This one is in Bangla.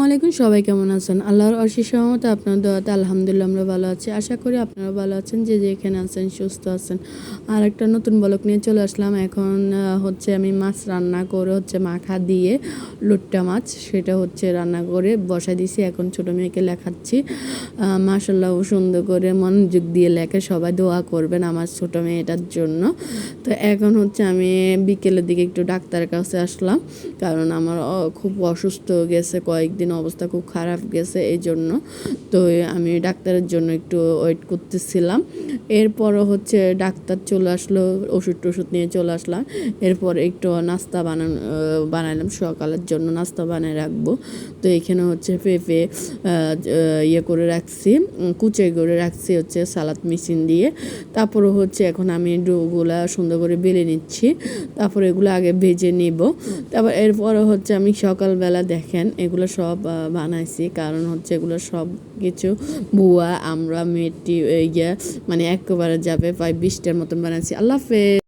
আলাইকুম, সবাই কেমন আছেন? আল্লাহর অশেষ রহমতে আপনার দোয়াতে আলহামদুলিল্লাহ আমরা ভালো আছি। আশা করি আপনারা ভালো আছেন, যে যেখানে আছেন সুস্থ আছেন। আর একটা নতুন ব্লগ নিয়ে চলে আসলাম। এখন হচ্ছে আমি মাছ রান্না করে হচ্ছে মাখা দিয়ে লুট্টা মাছ, সেটা হচ্ছে রান্না করে বসাই দিছি। এখন ছোটো মেয়েকে লেখাচ্ছি। মাশাআল্লাহ সুন্দর করে মনোযোগ দিয়ে লেখে, সবাই দোয়া করবেন আমার ছোটো মেয়েটার জন্য। তো এখন হচ্ছে আমি বিকেলের দিকে একটু ডাক্তারের কাছে আসলাম, কারণ আমার খুব অসুস্থ গেছে, কয়েকদিন অবস্থা খুব খারাপ গেছে, এই জন্য। তো আমি ডাক্তারের জন্য একটু ওয়েট করতেছিলাম। এরপরও হচ্ছে ডাক্তার চলে আসলো, ওষুধ টষুধ নিয়ে চলে আসলাম। এরপর একটু নাস্তা বানাইলাম, সকালের জন্য নাস্তা বানিয়ে রাখবো। তো এখানে হচ্ছে পেঁপে ইয়ে করে রাখছি, কুচে করে রাখছি হচ্ছে সালাদ মেশিন দিয়ে। তারপরে হচ্ছে এখন আমি ডোগুলা সুন্দর করে বেলে নিচ্ছি, তারপর এগুলো আগে ভেজে নিব। তারপর এরপরে হচ্ছে আমি সকালবেলা দেখেন এগুলো সব বানাইছি, কারণ হচ্ছে এগুলো সব কিছু বুয়া আমরা মেয়েটি ইয়ে মানে একেবারে যাবে প্রায় 20টার মতন বানাইছি। আল্লাহ হাফেজ।